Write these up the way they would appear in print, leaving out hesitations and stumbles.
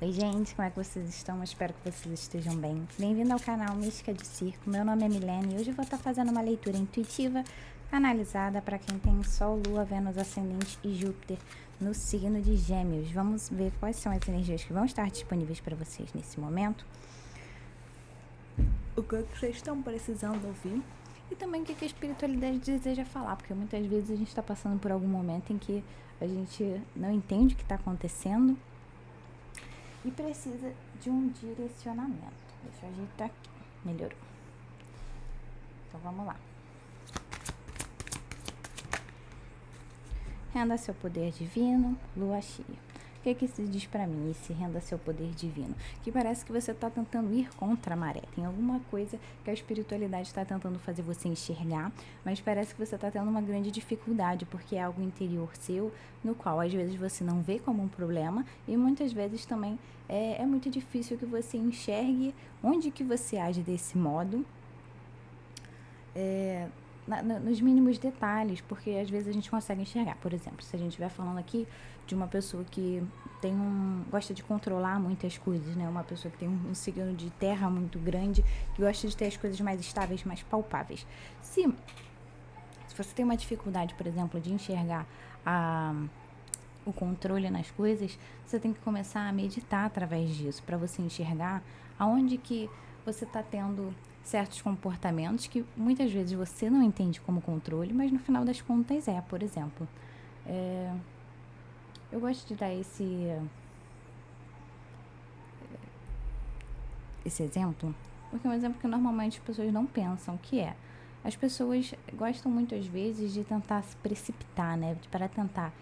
Oi gente, como é que vocês estão? Eu espero que vocês estejam bem. Bem-vindo ao canal Mística de Circo, meu nome é Milene e hoje eu vou estar fazendo uma leitura intuitiva, analisada para quem tem Sol, Lua, Vênus, Ascendente e Júpiter no signo de Gêmeos. Vamos ver quais são as energias que vão estar disponíveis para vocês nesse momento. O que vocês estão precisando ouvir e também o que a espiritualidade deseja falar, porque muitas vezes a gente está passando por algum momento em que a gente não entende o que está acontecendo e precisa de um direcionamento. Deixa eu ajeitar aqui. Melhorou. Então vamos lá. Renda seu poder divino, lua cheia. O que isso diz pra mim, esse renda seu poder divino? Que parece que você tá tentando ir contra a maré. Tem alguma coisa que a espiritualidade está tentando fazer você enxergar, mas parece que você tá tendo uma grande dificuldade, porque é algo interior seu, no qual às vezes você não vê como um problema, e muitas vezes também é muito difícil que você enxergue onde que você age desse modo, nos mínimos detalhes, porque às vezes a gente consegue enxergar. Por exemplo, se a gente estiver falando aqui de uma pessoa que gosta de controlar muitas coisas, né? Uma pessoa que tem um signo de terra muito grande, que gosta de ter as coisas mais estáveis, mais palpáveis. Se você tem uma dificuldade, por exemplo, de enxergar o controle nas coisas, você tem que começar a meditar através disso, para você enxergar aonde que você está tendo certos comportamentos que muitas vezes você não entende como controle, mas no final das contas por exemplo, eu gosto de dar esse exemplo, porque é um exemplo que normalmente as pessoas não pensam, que é, as pessoas gostam muitas vezes de tentar se precipitar, né, para tentar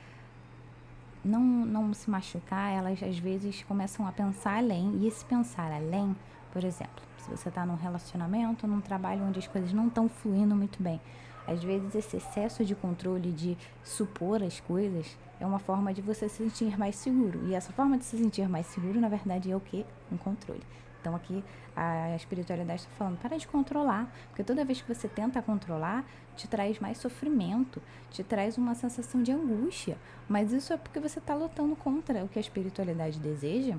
não se machucar, elas às vezes começam a pensar além, e esse pensar além, por exemplo, se você está num relacionamento, num trabalho onde as coisas não estão fluindo muito bem, às vezes esse excesso de controle, de supor as coisas, é uma forma de você se sentir mais seguro, e essa forma de se sentir mais seguro, na verdade, é o quê? Um controle. Então aqui a espiritualidade está falando, para de controlar, porque toda vez que você tenta controlar, te traz mais sofrimento, te traz uma sensação de angústia, mas isso é porque você está lutando contra o que a espiritualidade deseja,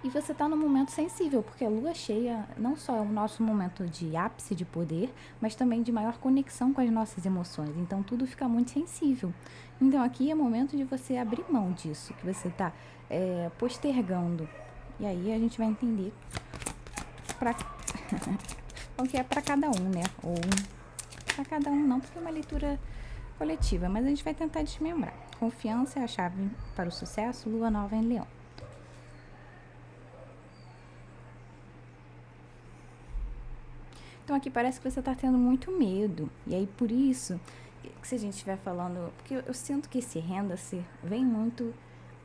e você está num momento sensível, porque a lua cheia não só é o nosso momento de ápice de poder, mas também de maior conexão com as nossas emoções, então tudo fica muito sensível. Então aqui é momento de você abrir mão disso, que você está postergando, e aí a gente vai entender o que é para cada um, né? Ou para cada um não, porque é uma leitura coletiva, mas a gente vai tentar desmembrar. Confiança é a chave para o sucesso, lua nova em Leão. Então aqui parece que você está tendo muito medo, e aí por isso, que se a gente estiver falando, porque eu sinto que esse renda-se vem muito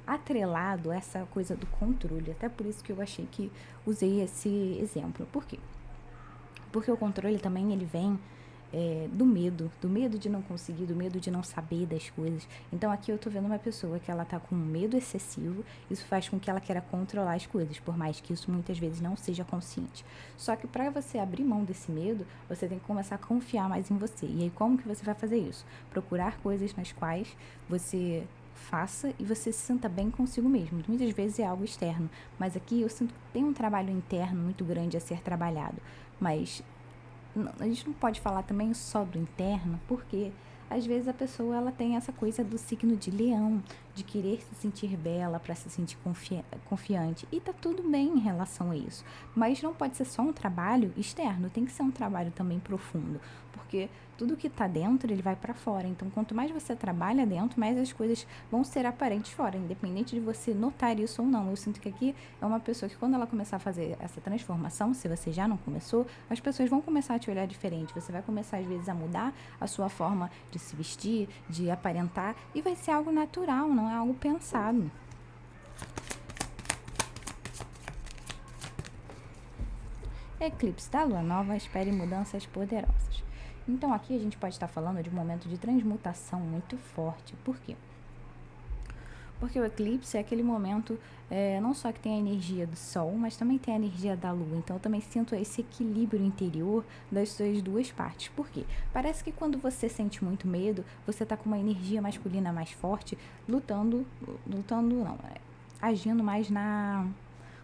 atrelado a essa coisa do controle, até por isso que eu achei que usei esse exemplo. Por quê? Porque o controle também ele vem do medo de não conseguir, do medo de não saber das coisas. Então aqui eu tô vendo uma pessoa que ela tá com medo excessivo, isso faz com que ela queira controlar as coisas, por mais que isso muitas vezes não seja consciente. Só que para você abrir mão desse medo, você tem que começar a confiar mais em você. E aí como que você vai fazer isso? Procurar coisas nas quais você faça e você se sinta bem consigo mesmo. Muitas vezes é algo externo, mas aqui eu sinto que tem um trabalho interno muito grande a ser trabalhado, mas a gente não pode falar também só do interno, porque às vezes a pessoa ela tem essa coisa do signo de leão, de querer se sentir bela para se sentir confiante, e tá tudo bem em relação a isso, mas não pode ser só um trabalho externo, tem que ser um trabalho também profundo, porque tudo que tá dentro ele vai para fora. Então quanto mais você trabalha dentro, mais as coisas vão ser aparentes fora, independente de você notar isso ou não. Eu sinto que aqui é uma pessoa que quando ela começar a fazer essa transformação, se você já não começou, as pessoas vão começar a te olhar diferente, você vai começar às vezes a mudar a sua forma de se vestir, de aparentar, e vai ser algo natural, não é algo pensado. Eclipse da lua nova, espere mudanças poderosas. Então aqui a gente pode estar falando de um momento de transmutação muito forte. Por quê? Porque o eclipse é aquele momento, não só que tem a energia do sol, mas também tem a energia da lua. Então eu também sinto esse equilíbrio interior das suas duas partes. Por quê? Parece que quando você sente muito medo, você está com uma energia masculina mais forte, lutando não, agindo mais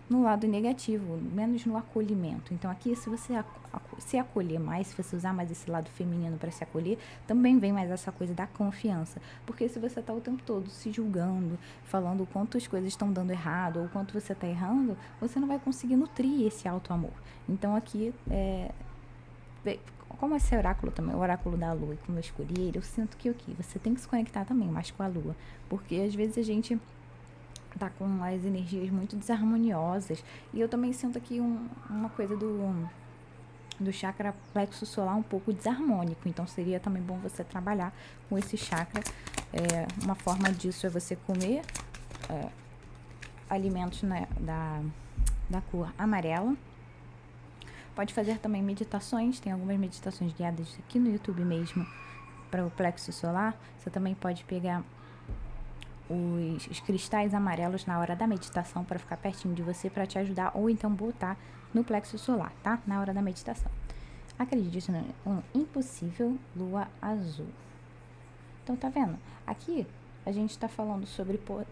no lado negativo, menos no acolhimento. Então aqui, se você se acolher mais, se você usar mais esse lado feminino para se acolher, também vem mais essa coisa da confiança. Porque se você tá o tempo todo se julgando, falando o quanto as coisas estão dando errado, ou o quanto você tá errando, você não vai conseguir nutrir esse auto-amor. Então aqui, como esse oráculo também, o oráculo da lua, e como eu escolhi ele, eu sinto que você tem que se conectar também mais com a lua. Porque às vezes a gente tá com as energias muito desarmoniosas. E eu também sinto aqui uma coisa do chakra plexo solar um pouco desarmônico. Então seria também bom você trabalhar com esse chakra. Uma forma disso é você comer alimentos, né, da cor amarela. Pode fazer também meditações. Tem algumas meditações guiadas aqui no YouTube mesmo para o plexo solar. Você também pode pegar os cristais amarelos na hora da meditação para ficar pertinho de você, para te ajudar, ou então botar no plexo solar, tá? Na hora da meditação. Acredite no impossível, lua azul. Então, tá vendo? Aqui a gente tá falando sobre como é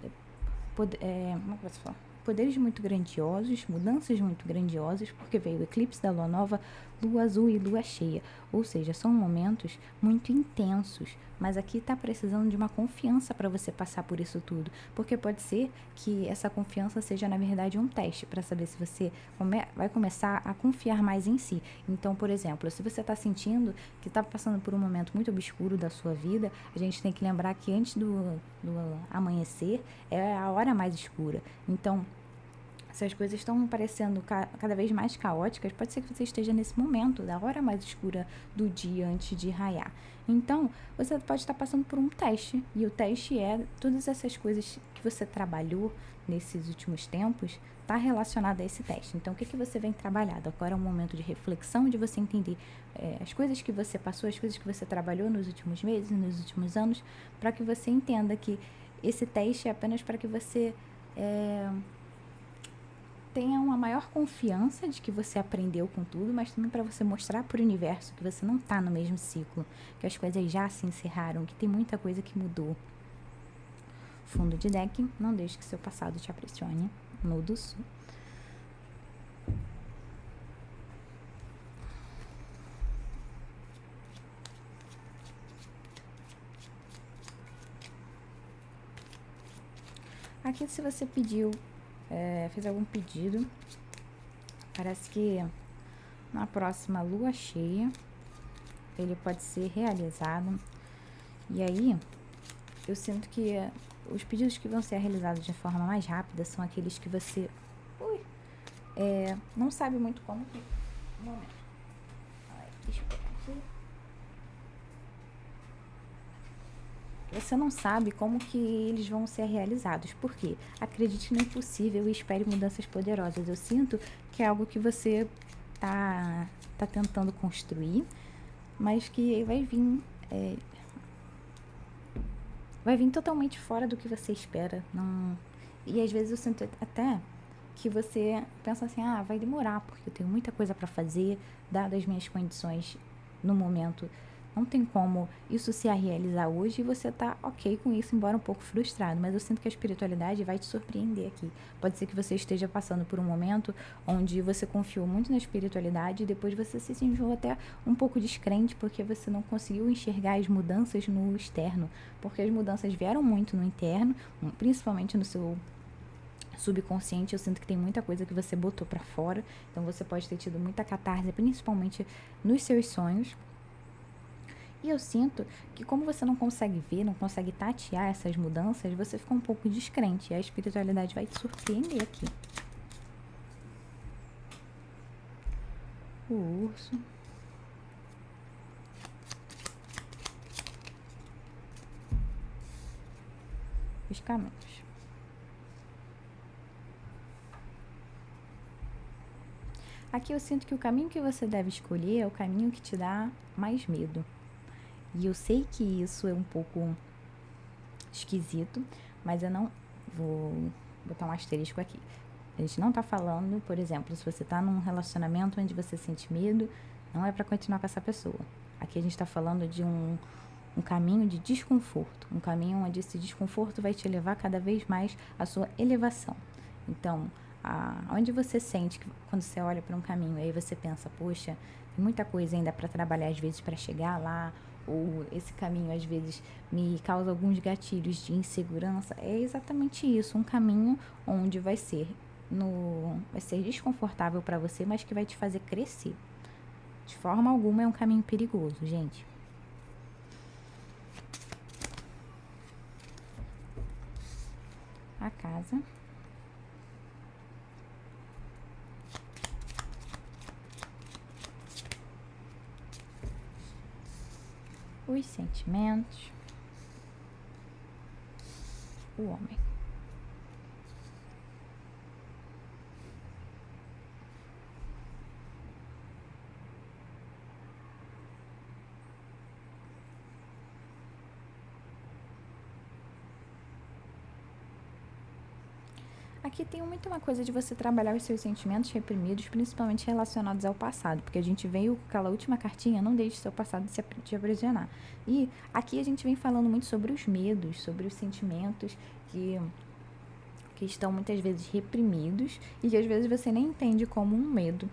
que você fala? Poderes muito grandiosos, mudanças muito grandiosas, porque veio o eclipse da lua nova, lua azul e lua cheia. Ou seja, são momentos muito intensos, mas aqui está precisando de uma confiança para você passar por isso tudo, porque pode ser que essa confiança seja, na verdade, um teste para saber se você vai começar a confiar mais em si. Então, por exemplo, se você está sentindo que está passando por um momento muito obscuro da sua vida, a gente tem que lembrar que antes do amanhecer é a hora mais escura. Então, se as coisas estão parecendo cada vez mais caóticas, pode ser que você esteja nesse momento, da hora mais escura do dia antes de raiar. Então, você pode estar passando por um teste, e o teste é todas essas coisas que você trabalhou nesses últimos tempos, está relacionado a esse teste. Então, o que você vem trabalhando? Agora é um momento de reflexão, de você entender as coisas que você passou, as coisas que você trabalhou nos últimos meses, nos últimos anos, para que você entenda que esse teste é apenas para que você tenha uma maior confiança de que você aprendeu com tudo, mas também para você mostrar para o universo que você não está no mesmo ciclo, que as coisas já se encerraram, que tem muita coisa que mudou. Fundo de deck, não deixe que seu passado te apressione. No do sul. Aqui, se você pediu, fez algum pedido, parece que na próxima lua cheia ele pode ser realizado. E aí, eu sinto que os pedidos que vão ser realizados de forma mais rápida são aqueles que você não sabe muito como que... Um momento. Deixa eu pegar aqui. Você não sabe como que eles vão ser realizados. Por quê? Acredite no impossível e espere mudanças poderosas. Eu sinto que é algo que você tá tentando construir, mas que vai vir totalmente fora do que você espera. Não... E às vezes eu sinto até que você pensa assim, vai demorar, porque eu tenho muita coisa para fazer, dadas as minhas condições no momento. Não tem como isso se realizar hoje e você tá ok com isso, embora um pouco frustrado. Mas eu sinto que a espiritualidade vai te surpreender aqui. Pode ser que você esteja passando por um momento onde você confiou muito na espiritualidade e depois você se sentiu até um pouco descrente porque você não conseguiu enxergar as mudanças no externo. Porque as mudanças vieram muito no interno, principalmente no seu subconsciente. Eu sinto que tem muita coisa que você botou pra fora. Então você pode ter tido muita catarse, principalmente nos seus sonhos. E eu sinto que como você não consegue ver, não consegue tatear essas mudanças, você fica um pouco descrente. E a espiritualidade vai te surpreender aqui. O urso. Os caminhos. Aqui eu sinto que o caminho que você deve escolher é o caminho que te dá mais medo. E eu sei que isso é um pouco esquisito, mas eu não vou botar um asterisco aqui. A gente não tá falando, por exemplo, se você tá num relacionamento onde você sente medo, não é para continuar com essa pessoa. Aqui a gente tá falando de um um caminho de desconforto, um caminho onde esse desconforto vai te levar cada vez mais à sua elevação. Então, onde você sente que quando você olha para um caminho, aí você pensa, poxa, tem muita coisa ainda para trabalhar às vezes para chegar lá, ou esse caminho às vezes me causa alguns gatilhos de insegurança, é exatamente isso, um caminho onde vai ser desconfortável para você, mas que vai te fazer crescer. De forma alguma é um caminho perigoso, gente. A casa. Os sentimentos. O homem. Aqui tem muito uma coisa de você trabalhar os seus sentimentos reprimidos, principalmente relacionados ao passado, porque a gente veio com aquela última cartinha, não deixe seu passado te aprisionar. E aqui a gente vem falando muito sobre os medos, sobre os sentimentos que estão muitas vezes reprimidos e que às vezes você nem entende como um medo.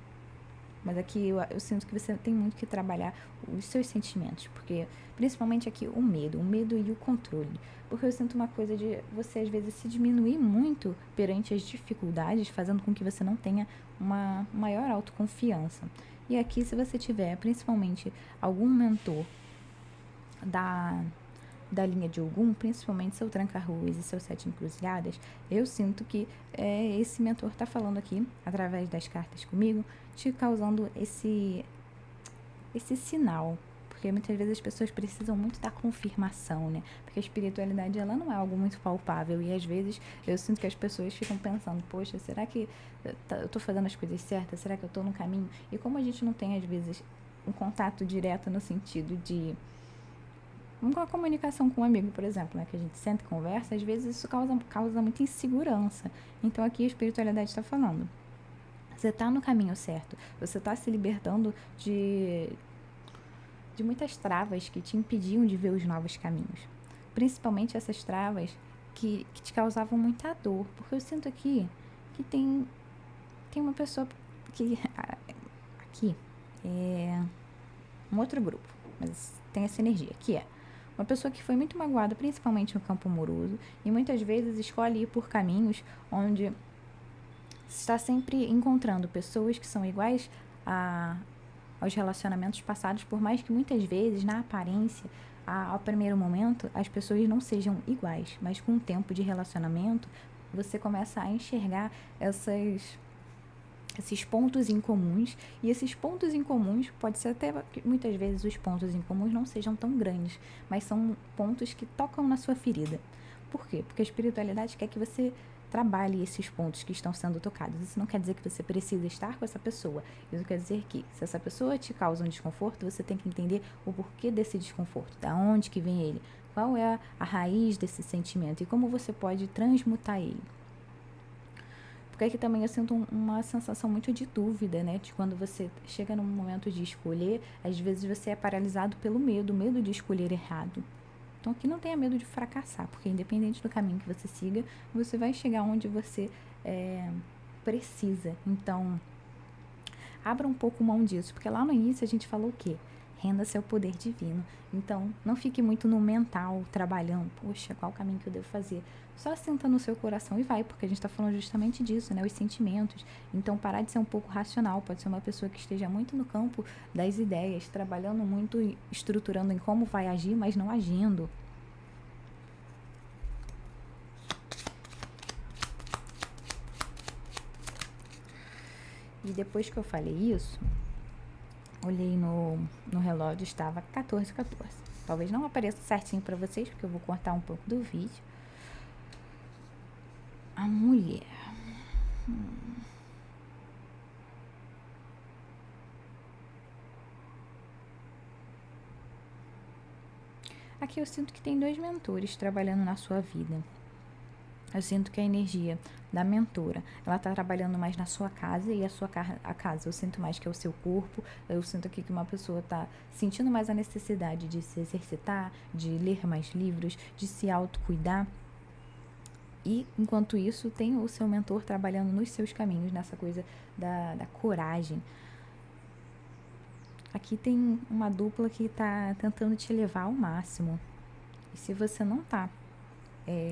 Mas aqui eu sinto que você tem muito que trabalhar os seus sentimentos, porque principalmente aqui o medo e o controle. Porque eu sinto uma coisa de você às vezes se diminuir muito perante as dificuldades, fazendo com que você não tenha uma maior autoconfiança. E aqui, se você tiver principalmente algum mentor da linha de Ogum, principalmente seu tranca-ruas e seus 7 encruzilhadas, eu sinto que esse mentor está falando aqui, através das cartas comigo, te causando esse sinal. Porque muitas vezes as pessoas precisam muito da confirmação, né? Porque a espiritualidade, ela não é algo muito palpável. E às vezes eu sinto que as pessoas ficam pensando, poxa, será que eu tô fazendo as coisas certas? Será que eu tô no caminho? E como a gente não tem, às vezes, um contato direto no sentido de uma comunicação com um amigo, por exemplo, né, que a gente senta e conversa, às vezes isso causa muita insegurança. Então aqui a espiritualidade está falando, você está no caminho certo, você está se libertando de muitas travas que te impediam de ver os novos caminhos. Principalmente essas travas que te causavam muita dor. Porque eu sinto aqui que tem uma pessoa que... Aqui é um outro grupo, mas tem essa energia, que é uma pessoa que foi muito magoada, principalmente no campo amoroso, e muitas vezes escolhe ir por caminhos onde está sempre encontrando pessoas que são iguais aos relacionamentos passados, por mais que muitas vezes, na aparência, ao primeiro momento, as pessoas não sejam iguais, mas com o tempo de relacionamento, você começa a enxergar esses pontos em comuns, e esses pontos em comuns, pode ser até que muitas vezes os pontos em comuns não sejam tão grandes, mas são pontos que tocam na sua ferida. Por quê? Porque a espiritualidade quer que você trabalhe esses pontos que estão sendo tocados. Isso não quer dizer que você precisa estar com essa pessoa. Isso quer dizer que, se essa pessoa te causa um desconforto, você tem que entender o porquê desse desconforto, da onde que vem ele, qual é a raiz desse sentimento e como você pode transmutar ele. Porque aqui também eu sinto uma sensação muito de dúvida, né? De quando você chega num momento de escolher, às vezes você é paralisado pelo medo de escolher errado. Então aqui não tenha medo de fracassar, porque independente do caminho que você siga, você vai chegar onde você precisa. Então, abra um pouco mão disso, porque lá no início a gente falou o quê? Renda-se ao poder divino. Então, não fique muito no mental, trabalhando, poxa, qual o caminho que eu devo fazer? Só senta no seu coração e vai, porque a gente está falando justamente disso, né? Os sentimentos. Então, parar de ser um pouco racional. Pode ser uma pessoa que esteja muito no campo das ideias, trabalhando muito e estruturando em como vai agir, mas não agindo. E depois que eu falei isso, olhei no relógio, estava 14h14. Talvez não apareça certinho para vocês, porque eu vou cortar um pouco do vídeo. A mulher. Aqui eu sinto que tem 2 mentores trabalhando na sua vida. Eu sinto que a energia da mentora, ela tá trabalhando mais na sua casa, e a casa eu sinto mais que é o seu corpo. Eu sinto aqui que uma pessoa tá sentindo mais a necessidade de se exercitar, de ler mais livros, de se autocuidar. E, enquanto isso, tem o seu mentor trabalhando nos seus caminhos, nessa coisa da coragem. Aqui tem uma dupla que tá tentando te levar ao máximo. E se você não tá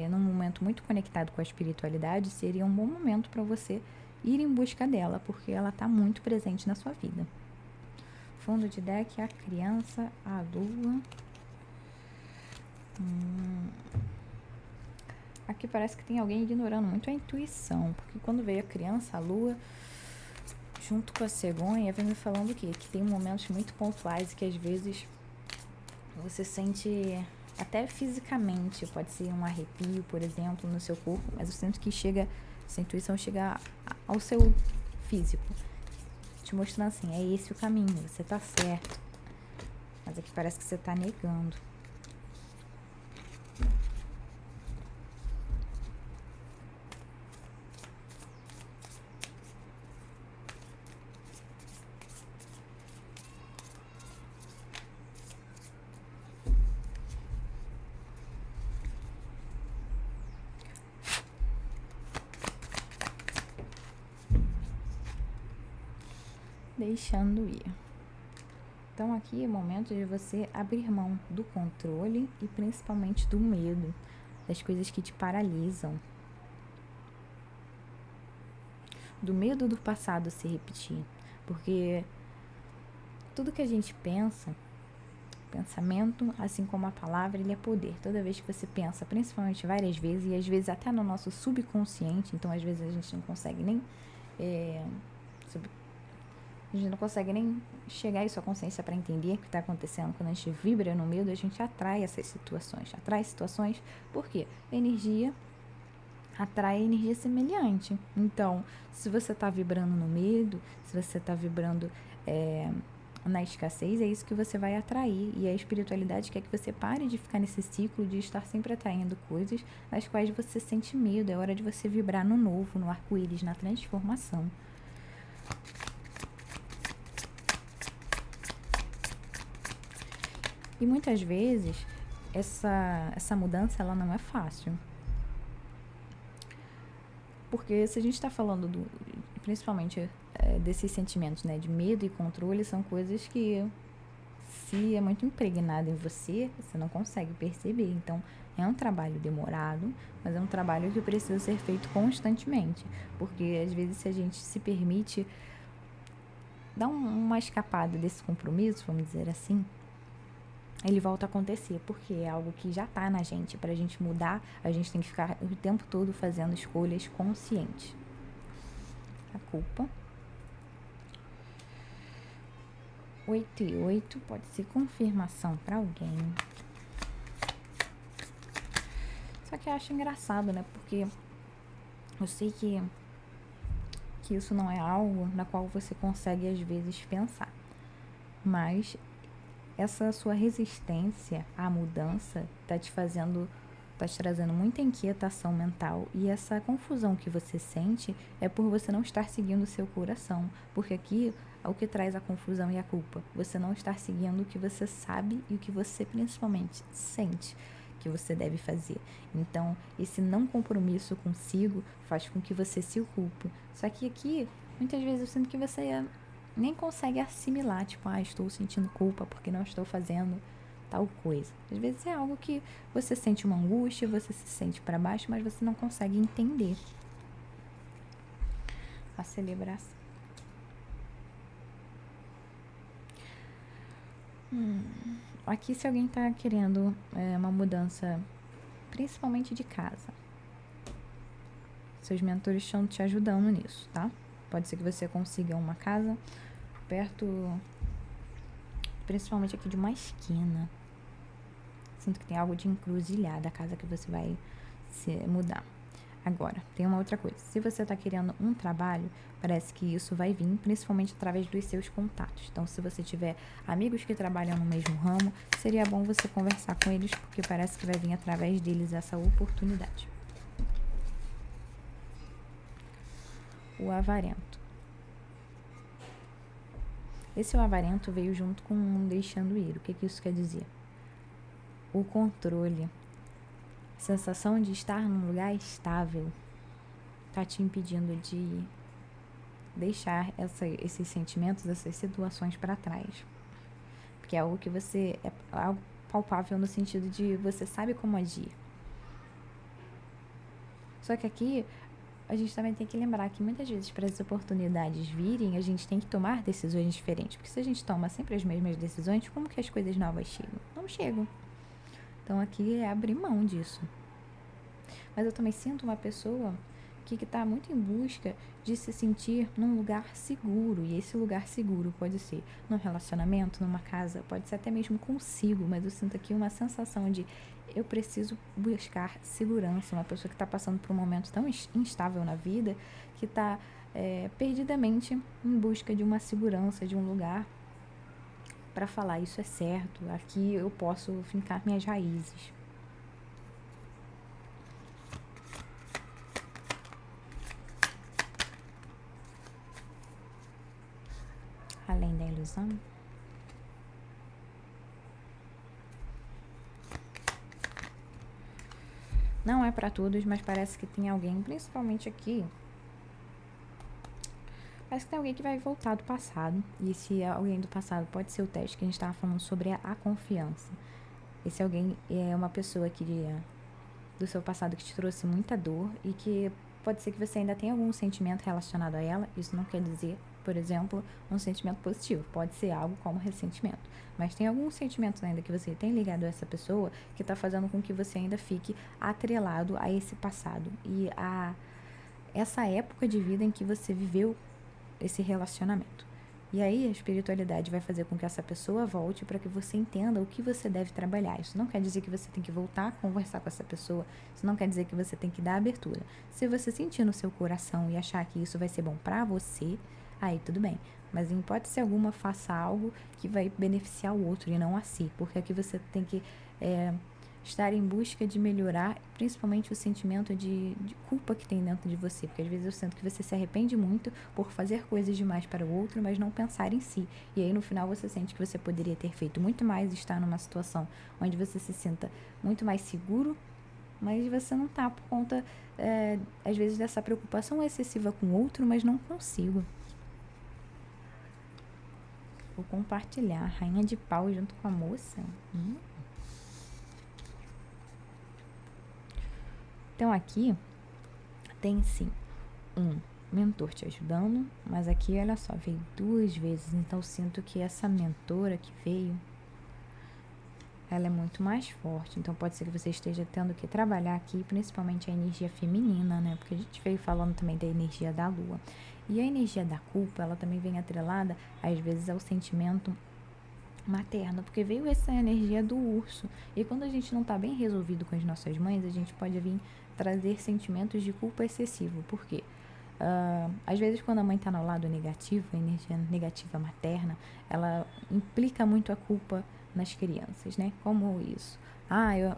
num momento muito conectado com a espiritualidade, seria um bom momento para você ir em busca dela, porque ela tá muito presente na sua vida. Fundo de deck, a criança, a lua. Aqui parece que tem alguém ignorando muito a intuição, porque quando veio a criança, a lua, junto com a cegonha, vem me falando o quê? Que tem momentos muito pontuais e que às vezes você sente até fisicamente, pode ser um arrepio, por exemplo, no seu corpo, mas eu sinto que essa intuição chega ao seu físico, te mostrando assim, é esse o caminho, você tá certo. Mas aqui parece que você tá negando. Deixando ir. Então aqui é o momento de você abrir mão do controle e principalmente do medo, das coisas que te paralisam. Do medo do passado se repetir. Porque tudo que a gente pensa, pensamento, assim como a palavra, ele é poder. Toda vez que você pensa, principalmente várias vezes, e às vezes até no nosso subconsciente, então às vezes a gente não consegue nem a gente não consegue nem chegar à sua consciência para entender o que está acontecendo. Quando a gente vibra no medo, a gente atrai essas situações. Atrai situações, por quê? Energia atrai energia semelhante. Então, se você está vibrando no medo, se você está vibrando na escassez, é isso que você vai atrair. E a espiritualidade quer que você pare de ficar nesse ciclo de estar sempre atraindo coisas das quais você sente medo. É hora de você vibrar no novo, no arco-íris, na transformação. E muitas vezes essa mudança ela não é fácil. Porque se a gente está falando principalmente desses sentimentos, né, de medo e controle, são coisas que, se é muito impregnado em você, você não consegue perceber. Então, é um trabalho demorado, mas é um trabalho que precisa ser feito constantemente. Porque, às vezes, se a gente se permite dar uma escapada desse compromisso, vamos dizer assim, ele volta a acontecer, porque é algo que já tá na gente. Pra gente mudar, a gente tem que ficar o tempo todo fazendo escolhas conscientes. A culpa. 8 e 8 pode ser confirmação pra alguém. Só que eu acho engraçado, né? Porque eu sei que isso não é algo na qual você consegue, às vezes, pensar. Mas essa sua resistência à mudança tá te trazendo muita inquietação mental, e essa confusão que você sente é por você não estar seguindo o seu coração, porque aqui é o que traz a confusão e a culpa, você não estar seguindo o que você sabe e o que você principalmente sente que você deve fazer. Então, esse não compromisso consigo faz com que você se culpe. Só que aqui, muitas vezes eu sinto que você nem consegue assimilar, tipo, estou sentindo culpa porque não estou fazendo tal coisa. Às vezes é algo que você sente uma angústia, você se sente para baixo, mas você não consegue entender. A celebração. Aqui, se alguém está querendo uma mudança, principalmente de casa, seus mentores estão te ajudando nisso, tá? Pode ser que você consiga uma casa perto, principalmente aqui de uma esquina. Sinto que tem algo de encruzilhada a casa que você vai se mudar. Agora, tem uma outra coisa. Se você está querendo um trabalho, parece que isso vai vir principalmente através dos seus contatos. Então, se você tiver amigos que trabalham no mesmo ramo, seria bom você conversar com eles, porque parece que vai vir através deles essa oportunidade. o avarento. Esse o avarento veio junto com um deixando ir. O que isso quer dizer? O controle, a sensação de estar num lugar estável, está te impedindo de deixar esses sentimentos, essas situações para trás. Porque é algo que você, é algo palpável no sentido de você sabe como agir. Só que aqui a gente também tem que lembrar que muitas vezes para as oportunidades virem, a gente tem que tomar decisões diferentes. Porque se a gente toma sempre as mesmas decisões, como que as coisas novas chegam? Não chegam. Então aqui é abrir mão disso. Mas eu também sinto uma pessoa que está muito em busca de se sentir num lugar seguro. E esse lugar seguro pode ser num relacionamento, numa casa, pode ser até mesmo consigo. Mas eu sinto aqui uma sensação de eu preciso buscar segurança. Uma pessoa que está passando por um momento tão instável na vida, que está perdidamente em busca de uma segurança, de um lugar para falar isso é certo, aqui eu posso fincar minhas raízes. Além da ilusão. Não é para todos, mas parece que tem alguém, principalmente aqui. Parece que tem alguém que vai voltar do passado. E esse alguém do passado pode ser o teste que a gente estava falando sobre a confiança. Esse alguém é uma pessoa que do seu passado que te trouxe muita dor e que pode ser que você ainda tenha algum sentimento relacionado a ela. Isso não quer dizer, por exemplo, um sentimento positivo. Pode ser algo como ressentimento. Mas tem alguns sentimentos ainda que você tem ligado a essa pessoa que está fazendo com que você ainda fique atrelado a esse passado e a essa época de vida em que você viveu esse relacionamento. E aí a espiritualidade vai fazer com que essa pessoa volte para que você entenda o que você deve trabalhar. Isso não quer dizer que você tem que voltar a conversar com essa pessoa. Isso não quer dizer que você tem que dar abertura. Se você sentir no seu coração e achar que isso vai ser bom para você, aí tudo bem. Mas em hipótese alguma, faça algo que vai beneficiar o outro e não a si. Porque aqui você tem que estar em busca de melhorar, principalmente o sentimento de culpa que tem dentro de você, porque às vezes eu sinto que você se arrepende muito por fazer coisas demais para o outro, mas não pensar em si, e aí no final você sente que você poderia ter feito muito mais e estar numa situação onde você se sinta muito mais seguro, mas você não tá por conta, às vezes, dessa preocupação excessiva com o outro, mas não consigo. Vou compartilhar, rainha de pau junto com a moça. Então aqui tem sim um mentor te ajudando, mas aqui olha só, veio 2 vezes, então eu sinto que essa mentora que veio, ela é muito mais forte, então pode ser que você esteja tendo que trabalhar aqui, principalmente a energia feminina, né, porque a gente veio falando também da energia da lua, e a energia da culpa, ela também vem atrelada, às vezes, ao sentimento materna, porque veio essa energia do urso, e quando a gente não está bem resolvido com as nossas mães, a gente pode vir trazer sentimentos de culpa excessivo. Por quê? Às vezes quando a mãe está no lado negativo, a energia negativa materna, ela implica muito a culpa nas crianças, né? Como isso?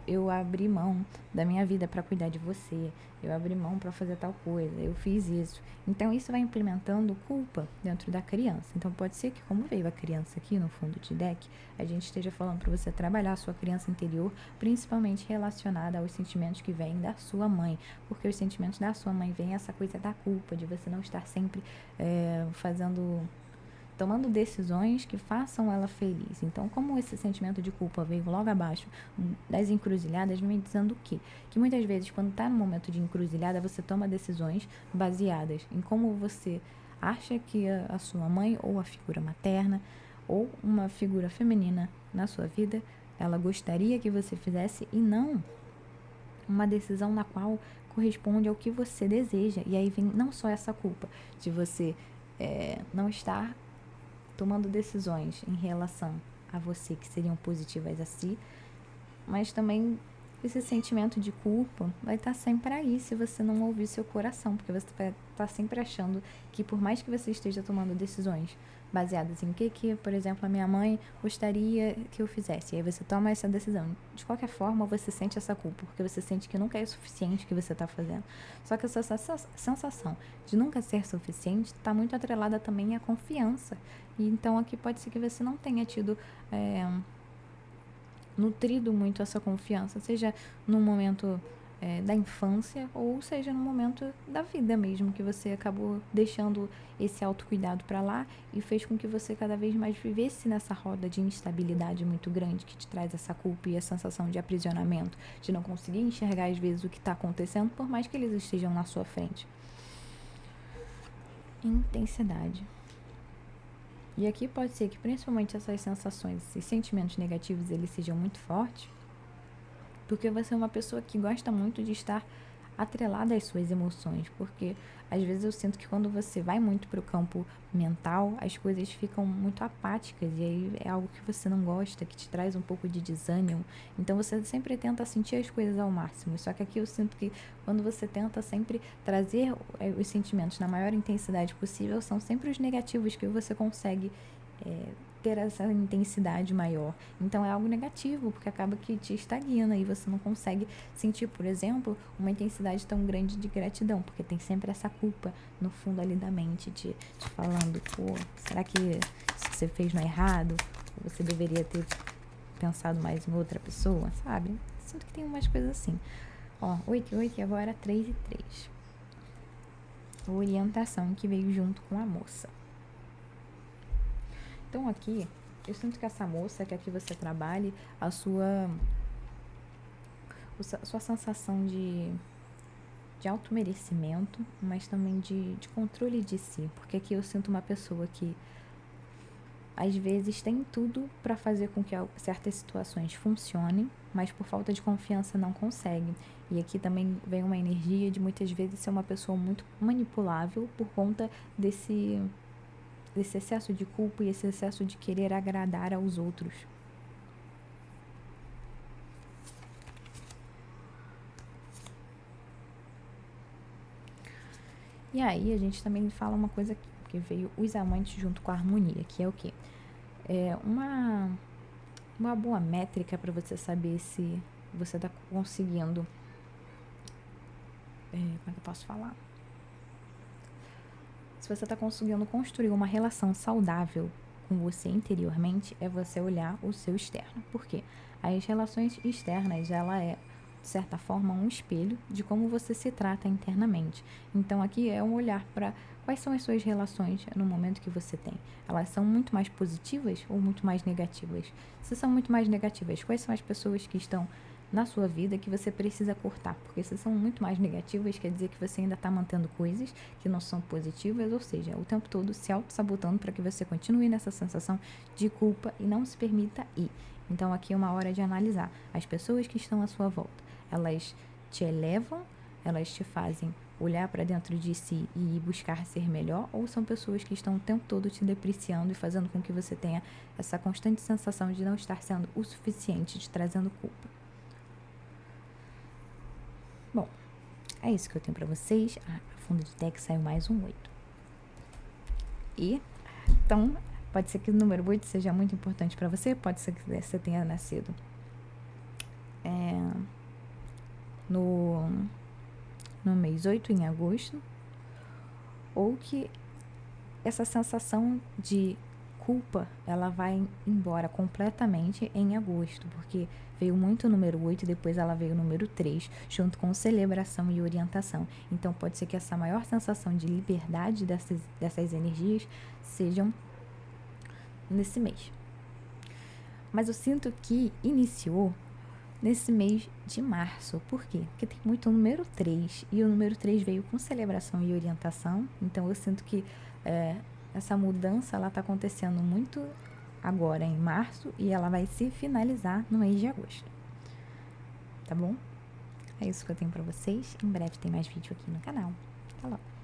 Eu abri mão da minha vida para cuidar de você, eu abri mão para fazer tal coisa, eu fiz isso. Então isso vai implementando culpa dentro da criança. Então pode ser que, como veio a criança aqui no fundo de deck, a gente esteja falando para você trabalhar a sua criança interior, principalmente relacionada aos sentimentos que vêm da sua mãe, porque os sentimentos da sua mãe vêm essa coisa da culpa, de você não estar sempre tomando decisões que façam ela feliz. Então, como esse sentimento de culpa veio logo abaixo das encruzilhadas, vem dizendo o quê? Que muitas vezes, quando está no momento de encruzilhada, você toma decisões baseadas em como você acha que a sua mãe ou a figura materna ou uma figura feminina na sua vida, ela gostaria que você fizesse e não uma decisão na qual corresponde ao que você deseja. E aí vem não só essa culpa de você não estar tomando decisões em relação a você que seriam positivas a si, mas também esse sentimento de culpa vai estar sempre aí se você não ouvir seu coração, porque você vai estar sempre achando que por mais que você esteja tomando decisões baseadas em que, por exemplo, a minha mãe gostaria que eu fizesse, e aí você toma essa decisão. De qualquer forma, você sente essa culpa, porque você sente que nunca é o suficiente o que você está fazendo. Só que essa sensação de nunca ser suficiente está muito atrelada também à confiança. E então aqui pode ser que você não tenha tido nutrido muito essa confiança, seja no momento da infância ou seja no momento da vida mesmo, que você acabou deixando esse autocuidado para lá e fez com que você cada vez mais vivesse nessa roda de instabilidade muito grande que te traz essa culpa e a sensação de aprisionamento, de não conseguir enxergar às vezes o que está acontecendo, por mais que eles estejam na sua frente. Intensidade. E aqui pode ser que principalmente essas sensações, esses sentimentos negativos, eles sejam muito fortes, porque você é uma pessoa que gosta muito de estar atrelada às suas emoções, porque às vezes eu sinto que quando você vai muito para o campo mental, as coisas ficam muito apáticas e aí é algo que você não gosta, que te traz um pouco de desânimo, então você sempre tenta sentir as coisas ao máximo, só que aqui eu sinto que quando você tenta sempre trazer os sentimentos na maior intensidade possível, são sempre os negativos que você consegue ter essa intensidade maior. Então é algo negativo, porque acaba que te estagna e você não consegue sentir, por exemplo, uma intensidade tão grande de gratidão, porque tem sempre essa culpa no fundo ali da mente te falando, pô, será que isso que você fez não é errado? Você deveria ter pensado mais em outra pessoa, sabe? Sinto que tem umas coisas assim. Ó, 8 e 8 e agora 3 e 3. Orientação que veio junto com a moça. Então aqui, eu sinto que essa moça quer que você trabalhe a sua sensação de automerecimento, mas também de controle de si. Porque aqui eu sinto uma pessoa que às vezes tem tudo para fazer com que certas situações funcionem, mas por falta de confiança não consegue. E aqui também vem uma energia de muitas vezes ser uma pessoa muito manipulável por conta desse excesso de culpa e esse excesso de querer agradar aos outros. E aí a gente também fala uma coisa aqui, que veio os amantes junto com a harmonia, que é o quê? É uma boa métrica para você saber se você está conseguindo... como é que eu posso falar? Se você está conseguindo construir uma relação saudável com você interiormente, é você olhar o seu externo. Por quê? As relações externas, ela é, de certa forma, um espelho de como você se trata internamente. Então, aqui é um olhar para quais são as suas relações no momento que você tem. Elas são muito mais positivas ou muito mais negativas? Se são muito mais negativas, quais são as pessoas que estão na sua vida que você precisa cortar, porque se são muito mais negativas, quer dizer que você ainda está mantendo coisas que não são positivas, ou seja, o tempo todo se auto-sabotando para que você continue nessa sensação de culpa e não se permita ir. Então aqui é uma hora de analisar as pessoas que estão à sua volta. Elas te elevam, elas te fazem olhar para dentro de si e buscar ser melhor, ou são pessoas que estão o tempo todo te depreciando e fazendo com que você tenha essa constante sensação de não estar sendo o suficiente, te trazendo culpa. Bom, é isso que eu tenho pra vocês. A fundo de deck saiu mais um 8. E, então, pode ser que o número 8 seja muito importante pra você, pode ser que você tenha nascido no mês 8, em agosto, ou que essa sensação de culpa, ela vai embora completamente em agosto, porque veio muito o número 8 e depois ela veio o número 3, junto com celebração e orientação. Então pode ser que essa maior sensação de liberdade dessas energias sejam nesse mês. Mas eu sinto que iniciou nesse mês de março. Por quê? Porque tem muito o número 3 e o número 3 veio com celebração e orientação. Então eu sinto que essa mudança ela está acontecendo muito agora em março e ela vai se finalizar no mês de agosto. Tá bom? É isso que eu tenho pra vocês. Em breve tem mais vídeo aqui no canal. Até logo!